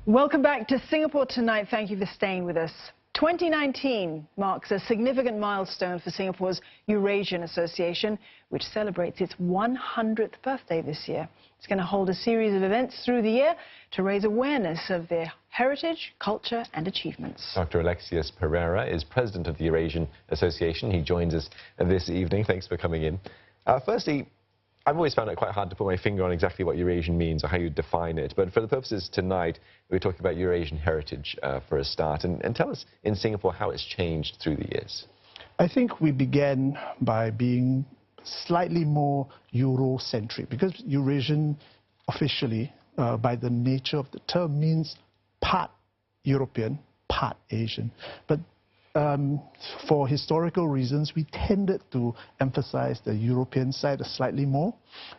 Welcome back to Singapore Tonight. Thank you for staying with us. 2019 marks a significant milestone for Singapore's Eurasian Association, which celebrates its 100th birthday this year. It's going to hold a series of events through the year to raise awareness of their heritage, culture and achievements. Dr. Alexius Pereira is president of the Eurasian Association. He joins us this evening. Thanks for coming in. Firstly, I've always found it quite hard to put my finger on exactly what Eurasian means or how you define it. But for the purposes tonight, we're talking about Eurasian heritage for a start. And tell us in Singapore how it's changed through the years. I think we began by being slightly more Eurocentric, because Eurasian officially, by the nature of the term, means part European, part Asian. But for historical reasons, we tended to emphasize the European side slightly more.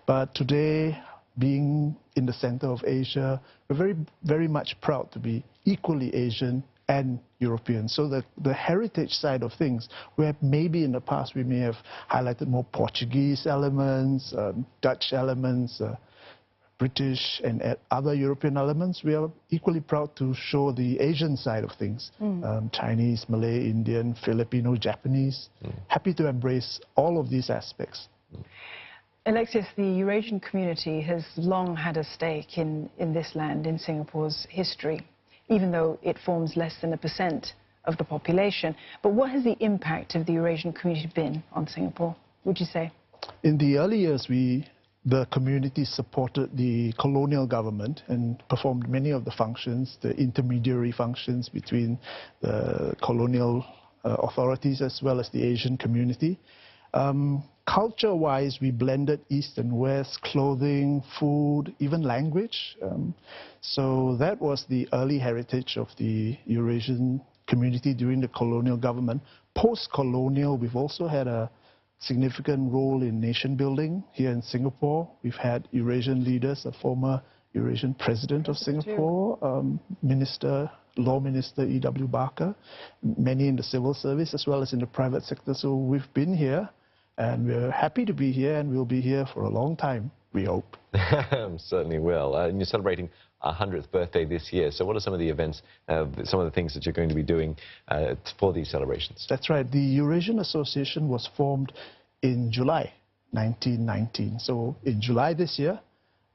But today, being in the center of Asia, we're very much proud to be equally Asian and European. So that the heritage side of things, where maybe in the past we may have highlighted more Portuguese elements, Dutch elements, British and other European elements, we are equally proud to show the Asian side of things. Chinese, Malay, Indian, Filipino, Japanese. Happy to embrace all of these aspects. Alexius, the Eurasian community has long had a stake in this land, in Singapore's history, even though it forms less than 1% of the population. But what has the impact of the Eurasian community been on Singapore, would you say? In the early years, the community supported the colonial government and performed many of the functions, the intermediary functions between the colonial authorities as well as the Asian community. Culture-wise, we blended East and West, clothing, food, even language. So that was the early heritage of the Eurasian community during the colonial government. Post-colonial, we've also had a significant role in nation building here in Singapore. We've had Eurasian leaders, a former Eurasian president of Singapore, Law Minister E.W. Barker, many in the civil service as well as in the private sector. So we've been here and we're happy to be here, and we'll be here for a long time, we hope. Certainly will. And you're celebrating our 100th birthday this year. So what are some of the events, some of the things that you're going to be doing for these celebrations? That's right. The Eurasian Association was formed in July 1919. So in July this year,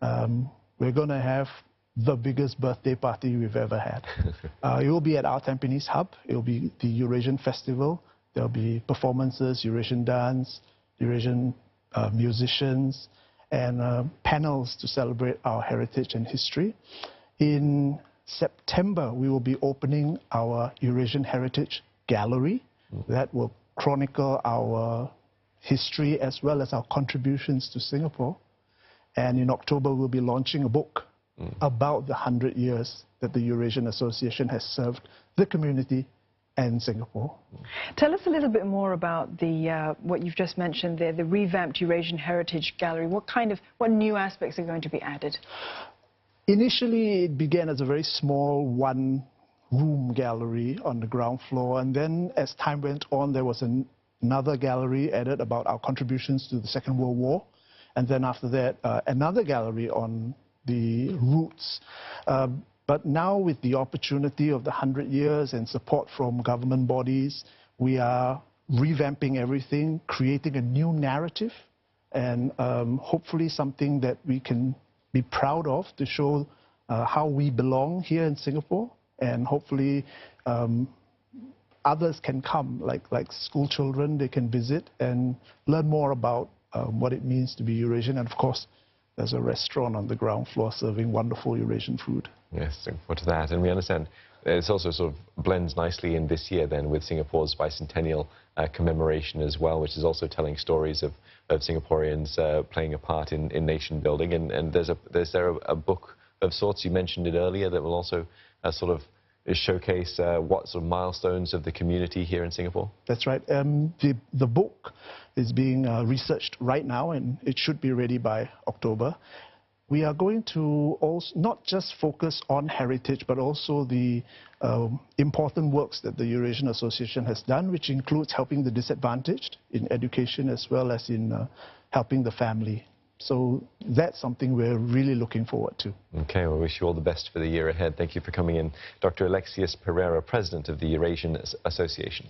we're going to have the biggest birthday party we've ever had. It will be at our Tampines hub. It will be the Eurasian Festival. There will be performances, Eurasian dance, Eurasian musicians, and panels to celebrate our heritage and history. In September, we will be opening our Eurasian Heritage Gallery. That will chronicle our history as well as our contributions to Singapore. And in October, we'll be launching a book about the 100 years that the Eurasian Association has served the community and Singapore. Tell us a little bit more about what you've just mentioned there, the revamped Eurasian Heritage Gallery. What new aspects are going to be added? Initially, it began as a very small one-room gallery on the ground floor, and then as time went on, there was another gallery added about our contributions to the Second World War, and then after that, another gallery on the roots. But now, with the opportunity of the 100 years and support from government bodies, we are revamping everything, creating a new narrative, and hopefully something that we can be proud of to show how we belong here in Singapore. And hopefully others can come, like school children, they can visit and learn more about what it means to be Eurasian. And of course, there's a restaurant on the ground floor serving wonderful Eurasian food. Yes, looking forward to that. And we understand it's also sort of blends nicely in this year then with Singapore's bicentennial commemoration as well, which is also telling stories of Singaporeans playing a part in nation building. And there's there a book of sorts, you mentioned it earlier, that will also sort of showcase what sort of milestones of the community here in Singapore? That's right. The book is being researched right now, and it should be ready by October. We are going to also not just focus on heritage, but also the important works that the Eurasian Association has done, which includes helping the disadvantaged in education as well as in helping the family. So that's something we're really looking forward to. Okay, well, we wish you all the best for the year ahead. Thank you for coming in. Dr. Alexius Pereira, President of the Eurasian Association.